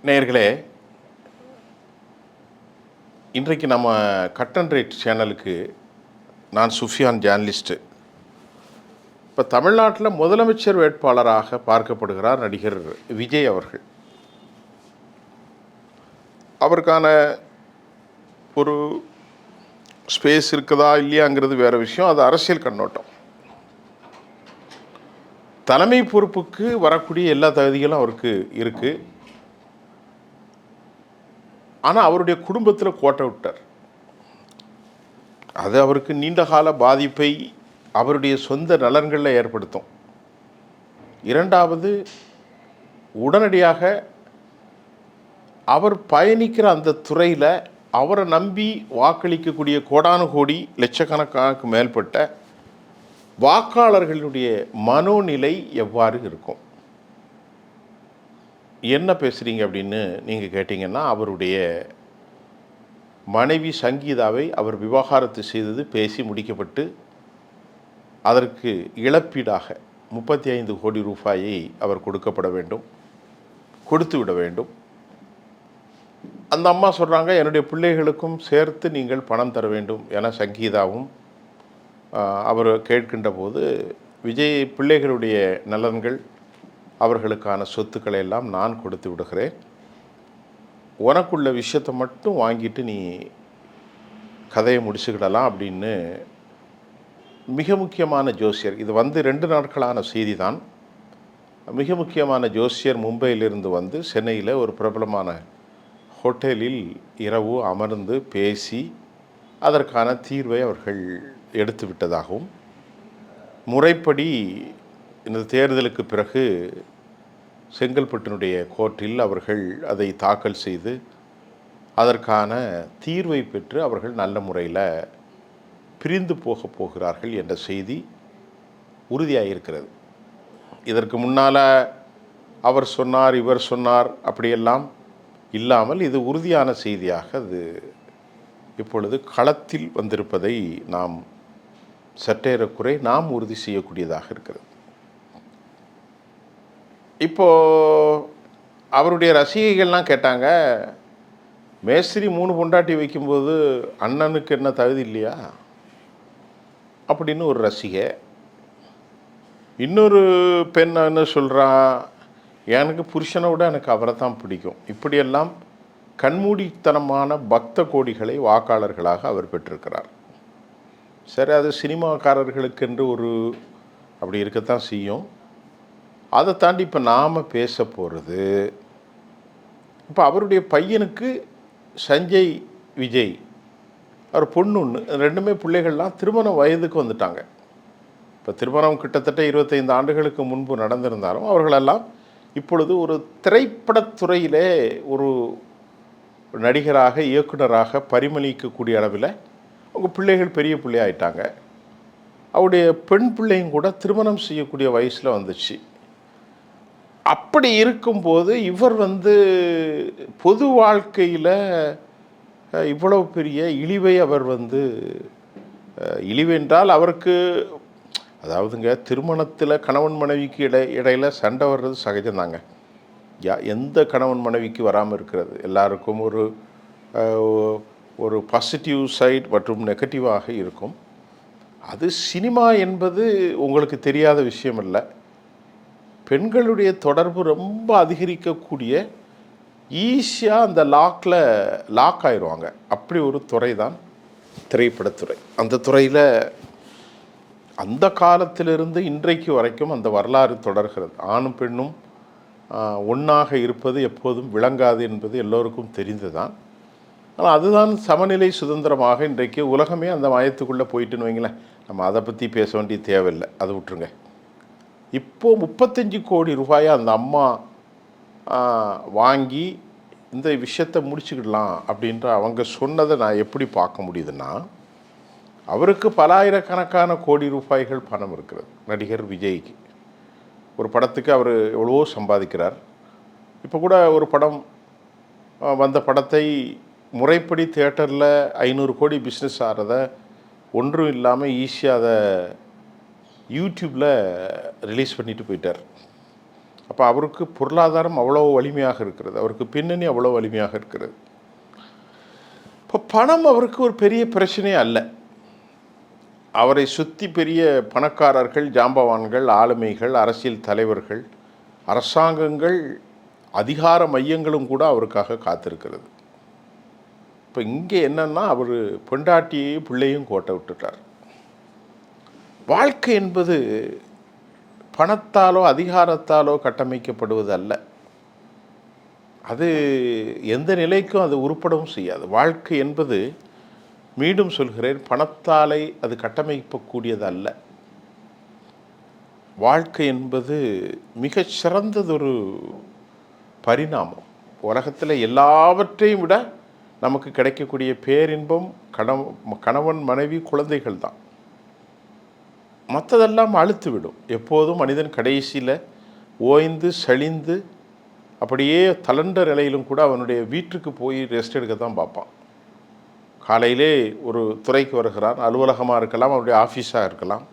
நேயர்களே, இன்றைக்கு நம்ம கட் அண்ட் ரைட் சேனலுக்கு நான் சுஃபியான் ஜேர்னலிஸ்ட்டு. இப்போ தமிழ்நாட்டில் முதலமைச்சர் வேட்பாளராக பார்க்கப்படுகிறார் நடிகர் விஜய் அவர்கள். அவருக்கான ஒரு ஸ்பேஸ் இருக்குதா இல்லையாங்கிறது வேறு விஷயம். அது அரசியல் கண்ணோட்டம். தலைமை பொறுப்புக்கு வரக்கூடிய எல்லா தகுதிகளும் அவருக்கு இருக்குது. ஆனால் அவருடைய குடும்பத்தில் கோட்டை விட்டார். அது அவருக்கு நீண்டகால பாதிப்பை அவருடைய சொந்த நலன்களில் ஏற்படுத்தும். இரண்டாவது, உடனடியாக அவர் பயணிக்கிற அந்த துறையில் அவரை நம்பி வாக்களிக்கக்கூடிய கோடானு கோடி லட்சக்கணக்கானுக்கு மேற்பட்ட வாக்காளர்களுடைய மனோநிலை எவ்வாறு இருக்கும்? என்ன பேசுகிறீங்க அப்படின்னு நீங்கள் கேட்டிங்கன்னா, அவருடைய மனைவி சங்கீதாவை அவர் விவாகரத்து செய்தது பேசி முடிக்கப்பட்டு அதற்கு இழப்பீடாக 35 கோடி ரூபாயை அவர் கொடுக்கப்பட வேண்டும், கொடுத்து விட வேண்டும். அந்த அம்மா சொல்கிறாங்க, என்னுடைய பிள்ளைகளுக்கும் சேர்த்து நீங்கள் பணம் தர வேண்டும் என சங்கீதாவும் அவர் கேட்கின்ற போது, விஜய் பிள்ளைகளுடைய நலன்கள், அவர்களுக்கான சொத்துக்களை எல்லாம் நான் கொடுத்து விடுகிறேன், உனக்குள்ள விஷயத்தை மட்டும் வாங்கிட்டு நீ கதையை முடிச்சுக்கிடலாம் அப்படின்னு மிக முக்கியமான ஜோசியர், இது 2 நாட்களான செய்தி தான். மிக முக்கியமான ஜோசியர் மும்பையிலிருந்து வந்து சென்னையில் ஒரு பிரபலமான ஹோட்டலில் இரவு அமர்ந்து பேசி அதற்கான தீர்வை அவர்கள் எடுத்து விட்டதாகவும், முறைப்படி இந்த தேர்தலுக்கு பிறகு செங்கல்பட்டினுடைய கோர்ட்டில் அவர்கள் அதை தாக்கல் செய்து அதற்கான தீர்வை பெற்று அவர்கள் நல்ல முறையில் பிரிந்து போகிறார்கள் என்ற செய்தி உறுதியாகிருக்கிறது. இதற்கு முன்னால் அவர் சொன்னார், இவர் சொன்னார் அப்படியெல்லாம் இல்லாமல் இது உறுதியான செய்தியாக அது இப்பொழுது களத்தில் வந்திருப்பதை நாம் சற்றேறக்குறை நாம் உறுதி செய்யக்கூடியதாக இருக்கிறது. இப்போது அவருடைய ரசிகைகள்லாம் கேட்டாங்க, மேஸ்திரி 3 பொண்டாட்டி வைக்கும்போது அண்ணனுக்கு என்ன தகுதி இல்லையா அப்படின்னு ஒரு ரசிகை. இன்னொரு பெண் என்ன சொல்கிறா, எனக்கு புருஷனை விட எனக்கு அவரை தான் பிடிக்கும். இப்படியெல்லாம் கண்மூடித்தனமான பக்த கோடிகளை வாக்காளர்களாக அவர் பெற்றிருக்கிறார். சரி, அது சினிமாக்காரர்களுக்கென்று ஒரு அப்படி இருக்கத்தான் செய்யும். அதை தாண்டி இப்போ நாம் பேச போகிறது, இப்போ அவருடைய பையனுக்கு சஞ்சய் விஜய், அவர் பொண்ணு ஒன்று, 2 பிள்ளைகள்லாம் திருமண வயதுக்கு வந்துட்டாங்க. இப்போ திருமணம் கிட்டத்தட்ட 25 ஆண்டுகளுக்கு முன்பு நடந்திருந்தாலும் அவர்களெல்லாம் இப்பொழுது ஒரு திரைப்படத்துறையிலே ஒரு நடிகராக, இயக்குனராக பரிமளிக்கக்கூடிய அளவில் அவங்க பிள்ளைகள் பெரிய பிள்ளையாயிட்டாங்க. அவருடைய பெண் பிள்ளையும் கூட திருமணம் செய்யக்கூடிய வயசில் வந்துச்சு. அப்படி இருக்கும்போது இவர் பொது வாழ்க்கையில் இவ்வளவு பெரிய இழிவை அவர் இழிவென்றால் அவருக்கு, அதாவதுங்க, திருமணத்தில் கணவன் மனைவிக்கு இடையில் சண்டை வர்றது சகஜம்தாங்க. எந்த கணவன் மனைவிக்கு வராமல் இருக்கிறது? எல்லாருக்கும் ஒரு பாசிட்டிவ் சைட் மற்றும் நெகட்டிவாக இருக்கும். அது சினிமா என்பது உங்களுக்கு தெரியாத விஷயம் இல்லை. பெண்களுடைய தொடர்பு ரொம்ப அதிகரிக்கக்கூடிய, ஈஸியாக அந்த லாக் ஆயிடுவாங்க. அப்படி ஒரு துறை தான் திரைப்படத்துறை. அந்த துறையில் அந்த காலத்திலிருந்து இன்றைக்கு வரைக்கும் அந்த வரலாறு தொடர்கிறது. ஆணும் பெண்ணும் ஒன்றாக இருப்பது எப்போதும் விளங்காது என்பது எல்லோருக்கும் தெரிந்துதான். ஆனால் அதுதான் சமநிலை சுதந்திரமாக இன்றைக்கு உலகமே அந்த மாயத்துக்குள்ளே போயிட்டுன்னு வைங்களேன். நம்ம அதை பற்றி பேச வேண்டிய தேவையில்லை, அதை விட்டுருங்க. இப்போது 35 கோடி ரூபாயை அந்த அம்மா வாங்கி இந்த விஷயத்தை முடிச்சுக்கிடலாம் அப்படின்ற அவங்க சொன்னதை நான் எப்படி பார்க்க முடியுதுன்னா, அவருக்கு பல ஆயிரக்கணக்கான கோடி ரூபாய்கள் பணம் இருக்கிறது. நடிகர் விஜய்க்கு ஒரு படத்துக்கு அவர் எவ்வளவோ சம்பாதிக்கிறார். இப்போ கூட ஒரு படம் வந்த படத்தை முறைப்படி தியேட்டரில் 500 கோடி பிஸ்னஸ் ஆகிறத ஒன்றும் இல்லாமல் ஈஸியாக அதை யூடியூப்பில் ரிலீஸ் பண்ணிட்டு போயிட்டார். அப்போ அவருக்கு பொருளாதாரம் அவ்வளோ வலிமையாக இருக்கிறது, அவருக்கு பின்னணி அவ்வளோ வலிமையாக இருக்கிறது. இப்போ பணம் அவருக்கு ஒரு பெரிய பிரச்சனையே அல்ல. அவரை சுற்றி பெரிய பணக்காரர்கள், ஜாம்பவான்கள், ஆளுமைகள், அரசியல் தலைவர்கள், அரசாங்கங்கள், அதிகார மையங்களும் கூட அவருக்காக காத்திருக்கிறது. இப்போ இங்கே என்னன்னா, அவர் பொண்டாட்டியையும் பிள்ளையும் கோட்டை விட்டுட்டார். வாழ்க்கை என்பது பணத்தாலோ அதிகாரத்தாலோ கட்டமைக்கப்படுவது அல்ல. அது எந்த நிலைக்கும் அது உருப்படவும் செய்யாது. வாழ்க்கை என்பது, மீண்டும் சொல்கிறேன், பணத்தாலே அது கட்டமைக்கக்கூடியது அல்ல. வாழ்க்கை என்பது மிகச் சிறந்ததொரு பரிணாமம். உலகத்தில் எல்லாவற்றையும் விட நமக்கு கிடைக்கக்கூடிய பேரின்பம் கணவன் மனைவி குழந்தைகள் தான். மற்றதெல்லாம் அழுத்து விடும். எப்போதும் மனிதன் கடைசியில் ஓய்ந்து சளிந்து அப்படியே தளர்ந்த நிலையிலும் கூட அவனுடைய வீட்டுக்கு போய் ரெஸ்ட் எடுக்க தான் பார்ப்பான். காலையிலே ஒரு துறைக்கு வருகிறான், அலுவலகமாக இருக்கலாம், அவருடைய ஆஃபீஸாக இருக்கலாம்.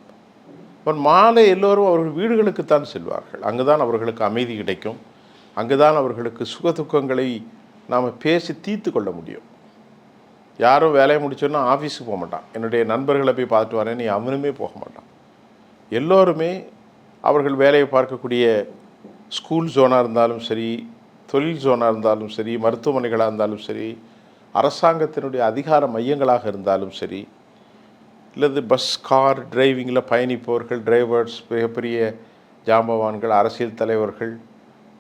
அவன் மாலை எல்லோரும் அவர்கள் வீடுகளுக்குத்தான் செல்வார்கள். அங்கு தான் அவர்களுக்கு அமைதி கிடைக்கும். அங்கு தான் அவர்களுக்கு சுகதுக்கங்களை நாம் பேசி தீர்த்து கொள்ள முடியும். யாரும் வேலையை முடிச்சோன்னா ஆஃபீஸுக்கு போக மாட்டான். என்னுடைய நண்பர்களை போய் பார்த்துட்டு வரேன், நீ அவனுமே போக மாட்டான். எல்லோருமே அவர்கள் வேலையை பார்க்கக்கூடிய ஸ்கூல் ஜோனாக இருந்தாலும் சரி, தொழில் ஜோனாக இருந்தாலும் சரி, மருத்துவமனைகளாக இருந்தாலும் சரி, அரசாங்கத்தினுடைய அதிகார மையங்களாக இருந்தாலும் சரி, இல்லது பஸ் கார் டிரைவிங்கில் பயணிப்பவர்கள், டிரைவர்ஸ், மிகப்பெரிய ஜாம்பவான்கள், அரசியல் தலைவர்கள்,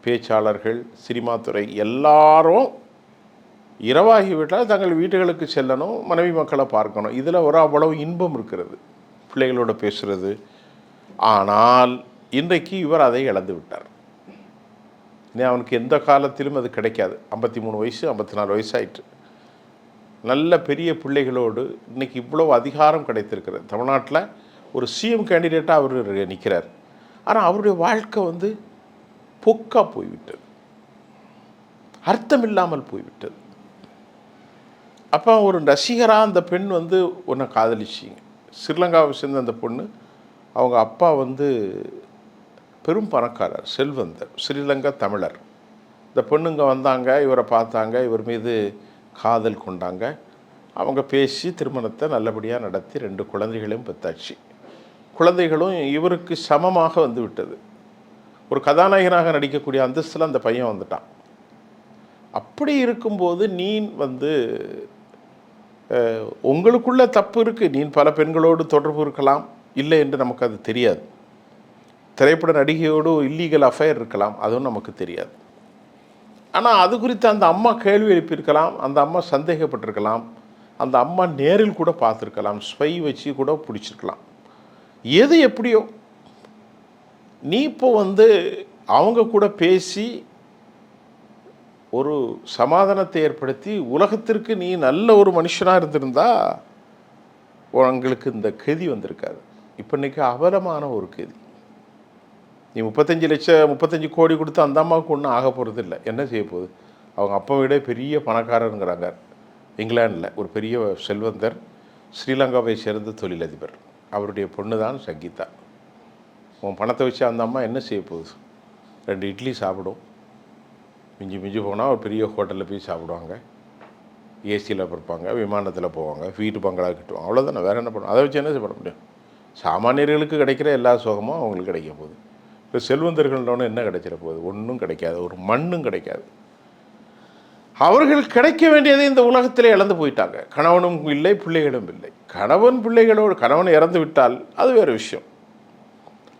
பேச்சாளர்கள், சினிமா துறை, எல்லாரும் இரவாகிவிட்டால் தங்கள் வீடுகளுக்கு செல்லணும், மனைவி மக்களை பார்க்கணும். இதில் ஒரு அவ்வளவு இன்பம் இருக்கிறது, பிள்ளைகளோட பேசுகிறது. ஆனால் இன்றைக்கு இவர் அதை இழந்து விட்டார். அவனுக்கு எந்த காலத்திலும் அது கிடைக்காது. 53 வயசு, 54 வயசு ஆயிற்று. நல்ல பெரிய பிள்ளைகளோடு இன்றைக்கி இவ்வளோ அதிகாரம் கிடைத்திருக்கிறது. தமிழ்நாட்டில் ஒரு சிஎம் கேண்டிடேட்டாக அவர் நிற்கிறார். ஆனால் அவருடைய வாழ்க்கை பொக்கா போய்விட்டது, அர்த்தம் இல்லாமல் போய்விட்டது. அப்போ ஒரு ரசிகராக அந்த பெண் உன்னை காதலிச்சிங்க. ஸ்ரீலங்காவை சேர்ந்த அந்த பொண்ணு, அவங்க அப்பா பெரும் பணக்காரர், செல்வந்தர், ஸ்ரீலங்கா தமிழர். இந்த பொண்ணுங்க வந்தாங்க, இவரை பார்த்தாங்க, இவர் மீது காதல் கொண்டாங்க. அவங்க பேசி திருமணத்தை நல்லபடியாக நடத்தி 2 குழந்தைகளையும் பெற்றாச்சு. குழந்தைகளும் இவருக்கு சமமாக விட்டது. ஒரு கதாநாயகனாக நடிக்கக்கூடிய அந்தஸ்தில் அந்த பையன் வந்துட்டான். அப்படி இருக்கும்போது நீ உங்களுக்குள்ள தப்பு இருக்குது. நீ பல பெண்களோடு தொடர்பு இருக்கலாம், இல்லை என்று நமக்கு அது தெரியாது. திரைப்பட நடிகையோடு இல்லீகல் அஃபேர் இருக்கலாம், அதுவும் நமக்கு தெரியாது. ஆனால் அது குறித்து அந்த அம்மா கேள்வி எழுப்பியிருக்கலாம், அந்த அம்மா சந்தேகப்பட்டிருக்கலாம், அந்த அம்மா நேரில் கூட பார்த்துருக்கலாம், ஸ்பை வச்சு கூட பிடிச்சிருக்கலாம். எது எப்படியோ நீ இப்போ அவங்க கூட பேசி ஒரு சமாதானத்தை ஏற்படுத்தி உலகத்திற்கு நீ நல்ல ஒரு மனுஷனாக இருந்திருந்தா உங்களுக்கு இந்த கெதி வந்திருக்காது. இப்போ இன்றைக்கி அவலமான ஒரு கெதி. நீ 35 கோடி கொடுத்து அந்த அம்மாவுக்கு ஒன்றும் ஆக போகிறது இல்லை. என்ன செய்ய போகுது? அவங்க அப்பா விட பெரிய பணக்காரருங்கிறாங்க. இங்கிலாண்டில் ஒரு பெரிய செல்வந்தர், ஸ்ரீலங்காவை சேர்ந்த தொழிலதிபர். அவருடைய பொண்ணு தான் சங்கீதா. உன் பணத்தை வச்சு அந்த அம்மா என்ன செய்ய போகுது? 2 இட்லி சாப்பிடும், மிஞ்சி போனால் ஒரு பெரிய ஹோட்டலில் போய் சாப்பிடுவாங்க, ஏசியில் பிறப்பாங்க, விமானத்தில் போவாங்க, வீட்டு பங்களா கட்டுவாங்க, அவ்வளோதானே. வேறு என்ன பண்ணுவோம்? அதை வச்சு என்ன பண்ண முடியும்? சாமானியர்களுக்கு கிடைக்கிற எல்லா சுகமும் அவங்களுக்கு கிடைக்க போகுது. இப்போ செல்வந்தர்கள்னு என்ன கிடைச்சிட போகுது? ஒன்றும் கிடைக்காது, ஒரு மண்ணும் கிடைக்காது. அவர்கள் கிடைக்க வேண்டியதை இந்த உலகத்தில் இழந்து போயிட்டாங்க. கணவனும் இல்லை, பிள்ளைகளும் இல்லை. கணவன் இறந்து விட்டால் அது வேறு விஷயம்.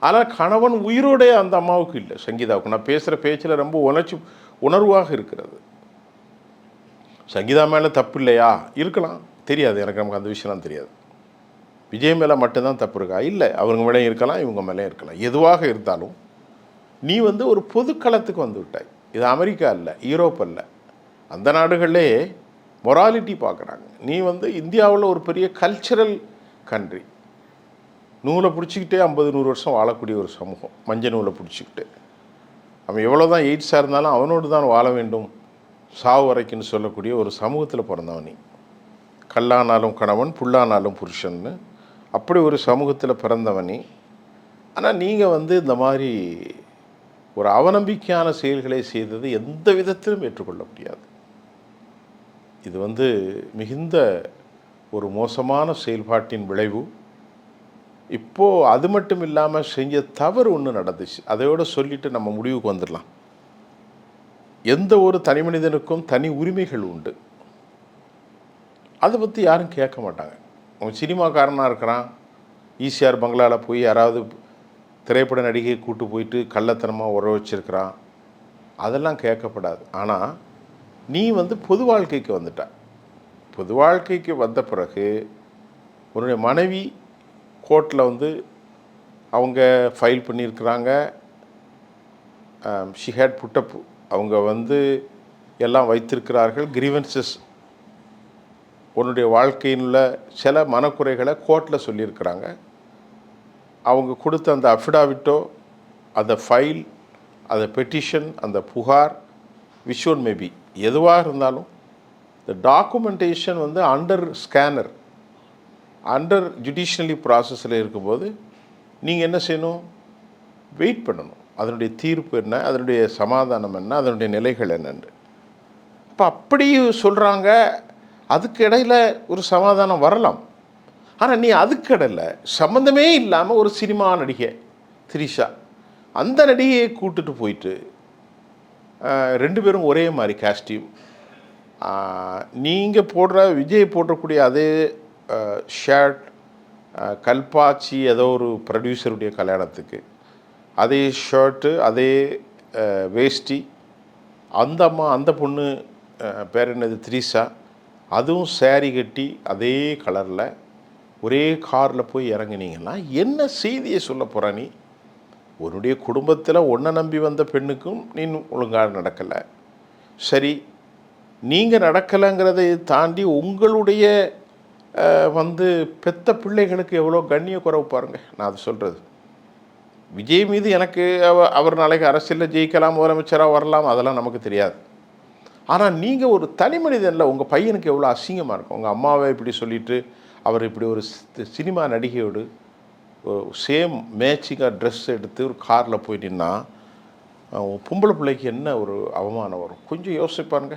ஆனால் கணவன் உயிரோடே அந்த அம்மாவுக்கு இல்லை, சங்கீதாவுக்கு. நான் பேசுகிற பேச்சில் ரொம்ப உணர்வாக இருக்கிறது. சங்கீதா மேலே தப்பு இல்லையா? இருக்கலாம், தெரியாது எனக்கு. நமக்கு அந்த விஷயம்லாம் தெரியாது. விஜய் மேலே மட்டும்தான் தப்பு இருக்கா? இல்லை, அவங்க மேலே இருக்கலாம், இவங்க மேலே இருக்கலாம். எதுவாக இருந்தாலும் நீ ஒரு பொதுக்களத்துக்கு விட்டாய். இது அமெரிக்கா இல்லை, யூரோப் அல்ல. அந்த நாடுகளே மொராலிட்டி பார்க்குறாங்க. நீ இந்தியாவில் ஒரு பெரிய கல்ச்சரல் கண்ட்ரி. நூலை பிடிச்சிக்கிட்டே 50-100 வருஷம் வாழக்கூடிய ஒரு சமூகம். மஞ்சள் நூலை பிடிச்சிக்கிட்டு அவன் எவ்வளோ தான் எய்ட்ஸாக இருந்தாலும் அவனோடு தான் வாழ வேண்டும் சாவு வரைக்குன்னு சொல்லக்கூடிய ஒரு சமூகத்தில் பிறந்தவன் நீ. கல்லானாலும் கணவன், புல்லானாலும் புருஷன்னு அப்படி ஒரு சமூகத்தில் பிறந்தவன் நீ. ஆனால் நீங்கள் இந்த மாதிரி ஒரு அவநம்பிக்கையான செயல்களை செய்தது எந்த விதத்திலும் ஏற்றுக்கொள்ள முடியாது. இது மிகுந்த ஒரு மோசமான செயல்பாட்டின் விளைவு. இப்போது அது மட்டும் இல்லாமல் செஞ்ச தவறு ஒன்று நடந்துச்சு. அதையோடு சொல்லிவிட்டு நம்ம முடிவுக்கு வந்துடலாம். எந்த ஒரு தனி மனிதனுக்கும் தனி உரிமைகள் உண்டு. அதை பற்றி யாரும் கேட்க மாட்டாங்க. அவன் சினிமாக்காரனாக இருக்கிறான், ஈசிஆர் பங்களாவில் போய் யாராவது திரைப்பட நடிகையை கூட்டு போயிட்டு கள்ளத்தனமாக உற வச்சிருக்கிறான், அதெல்லாம் கேட்கப்படாது. ஆனால் நீ பொது வாழ்க்கைக்கு வந்துட்ட. பொது வாழ்க்கைக்கு வந்த பிறகு உன்னுடைய மனைவி கோர்ட்டில் அவங்க ஃபைல் பண்ணியிருக்கிறாங்க. ஷி ஹேட் புட்டப், அவங்க எல்லாம் வைத்திருக்கிறார்கள். கிரீவன்சஸ், உன்னுடைய வாழ்க்கையினுள்ள சில மனக்குறைகளை கோர்ட்டில் சொல்லியிருக்கிறாங்க. அவங்க கொடுத்த அந்த அஃபிடாவிட்டோ, அந்த ஃபைல், அந்த பெட்டிஷன், அந்த புகார், விச் ஒன் மேபி எதுவாக இருந்தாலும் இந்த documentation under scanner, under judicially ப்ராசஸில் இருக்கும்போது நீங்கள் என்ன செய்யணும்? வெயிட் பண்ணணும். அதனுடைய தீர்ப்பு என்ன, அதனுடைய சமாதானம் என்ன, அதனுடைய நிலைகள் என்னென்று. இப்போ அப்படி சொல்கிறாங்க. அதுக்கு இடையில் ஒரு சமாதானம் வரலாம். ஆனால் நீ அதுக்கு இடையில் சம்மந்தமே இல்லாமல் ஒரு சினிமா நடிகை திரிஷா, அந்த நடிகையை கூட்டுட்டு போயிட்டு 2 பேரும் ஒரே மாதிரி காஸ்டியூம், நீங்கள் போடுற விஜய் போடக்கூடிய அதே ஷர்ட், கல்பாச்சி ஏதோ ஒரு ப்ரொடியூசருடைய கல்யாணத்துக்கு அதே ஷர்ட்டு, அதே வேஷ்டி, அந்த அம்மா அந்த பொண்ணு பேர் என்னது திரிஷா, அதுவும் சேரீ கட்டி அதே கலரில் ஒரே காரில் போய் இறங்குனீங்கன்னா என்ன செய்தியை சொல்ல போகிற? நீ உன்னுடைய குடும்பத்தில் ஒன்றை நம்பி வந்த பெண்ணுக்கும் நீ ஒழுங்காக நடக்கலை. சரி, நீங்கள் நடக்கலைங்கிறதை தாண்டி உங்களுடைய பெத்த பிள்ளைகளுக்கு எவ்வளோ கண்ணிய குறைவு பாருங்கள். நான் அது சொல்கிறது, விஜய் மீது எனக்கு அவர் நாளைக்கு அரசியலில் ஜெயிக்கலாம், முதலமைச்சராக வரலாம், அதெல்லாம் நமக்கு தெரியாது. ஆனால் நீங்கள் ஒரு தனி மனிதனில் உங்கள் பையனுக்கு எவ்வளோ அசிங்கமாக இருக்கும். உங்கள் அம்மாவை இப்படி சொல்லிவிட்டு அவர் இப்படி ஒரு சினிமா நடிகையோடு சேம் மேட்சிங்காக ட்ரெஸ் எடுத்து ஒரு காரில் போய் நின்னா பொம்பளை பிள்ளைக்கு என்ன ஒரு அவமானம் வரும்? கொஞ்சம் யோசிப்பாருங்க.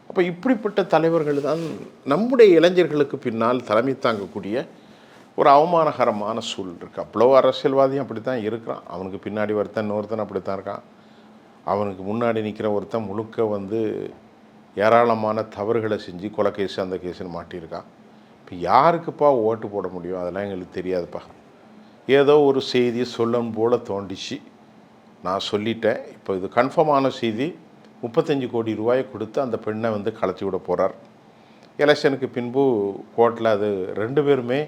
அப்போ இப்படிப்பட்ட தலைவர்கள் தான் நம்முடைய இளைஞர்களுக்கு பின்னால் தலைமை தாங்கக்கூடிய ஒரு அவமானகரமான சூழல் இருக்குது. அவ்வளோ அரசியல்வாதியும் அப்படி தான் இருக்கிறான். அவனுக்கு பின்னாடி ஒருத்தன் அப்படி தான் இருக்கான். அவனுக்கு முன்னாடி நிற்கிற ஒருத்தன் முழுக்க ஏராளமான தவறுகளை செஞ்சு கொலை கேஸு அந்த கேஸுன்னு மாட்டியிருக்கான். இப்போ யாருக்குப்பா ஓட்டு போட முடியும்? அதெல்லாம் எங்களுக்கு தெரியாதுப்பா. ஏதோ ஒரு செய்தியை சொல்லணும் போல் தோண்டிச்சு, நான் சொல்லிட்டேன். இப்போ இது கன்ஃபார்மான செய்தி. 35 கோடி ரூபாயை கொடுத்து அந்த பெண்ணை கலத்தி விட போகிறார். எலெக்ஷனுக்கு பின்பு கோர்ட்டில் அது 2 பேருமே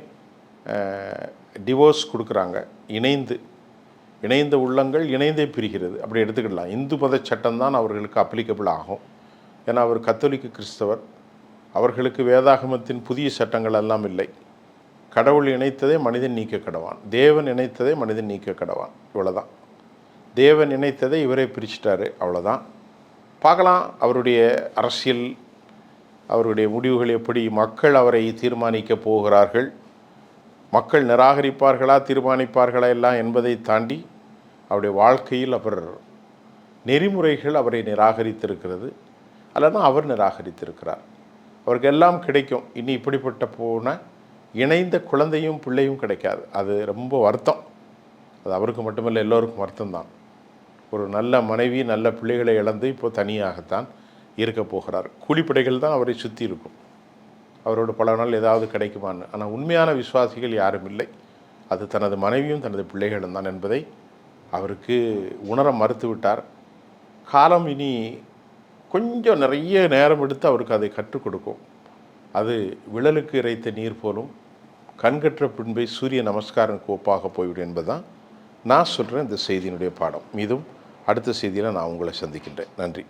டிவோர்ஸ் கொடுக்குறாங்க. இணைந்த உள்ளங்கள் இணைந்தே பிரிகிறது, அப்படி எடுத்துக்கிடலாம். இந்து மத சட்டம்தான் அவர்களுக்கு அப்ளிகபிள் ஆகும். ஏன்னா அவர் கத்தோலிக்க கிறிஸ்தவர். அவர்களுக்கு வேதாகமத்தின் புதிய சட்டங்கள் எல்லாம் இல்லை. கடவுள் இணைத்ததே மனிதன் நீக்க கடவான், தேவன் இணைத்ததே மனிதன் நீக்க கடவான், இவ்வளோதான். தேவன் இணைத்ததை இவரே பிரிச்சிட்டாரு, அவ்வளோதான். பார்க்கலாம் அவருடைய அரசியல், அவருடைய முடிவுகள் எப்படி மக்கள் அவரை தீர்மானிக்க போகிறார்கள், மக்கள் நிராகரிப்பார்களா தீர்மானிப்பார்களா எல்லாம் என்பதை தாண்டி அவருடைய வாழ்க்கையில் அவர் நெறிமுறைகள் அவரை நிராகரித்திருக்கிறது, அல்லனா அவர் நிராகரித்திருக்கிறார். அவருக்கு எல்லாம் கிடைக்கும். இனி இப்படிப்பட்ட போன இணைந்த குழந்தையும் பிள்ளையும் கிடைக்காது. அது ரொம்ப வருத்தம். அது அவருக்கு மட்டுமல்ல, எல்லோருக்கும் வருத்தம்தான். ஒரு நல்ல மனைவி நல்ல பிள்ளைகளை இழந்து இப்போது தனியாகத்தான் இருக்க போகிறார். கூலிப்படைகள் தான் அவரை சுற்றி இருக்கும். அவரோட பல நாள் ஏதாவது கிடைக்குமான்னு. ஆனால் உண்மையான விசுவாசிகள் யாரும் இல்லை. அது தனது மனைவியும் தனது பிள்ளைகளும் தான் என்பதை அவருக்கு உணர மறுத்து விட்டார். காலம் இனி கொஞ்சம் நிறைய நேரம் எடுத்து அவருக்கு அதை கற்றுக் கொடுக்கும். அது விழலுக்கு இறைத்த நீர் போலும் கண்கற்ற பின்பை சூரிய நமஸ்காரனுக்கு ஒப்பாக போய்விடும் என்பதுதான் நான் சொல்கிறேன் இந்த செய்தியினுடைய பாடம். மீதும் அடுத்த செய்தியில் நான் உங்களை சந்திக்கின்றேன். நன்றி.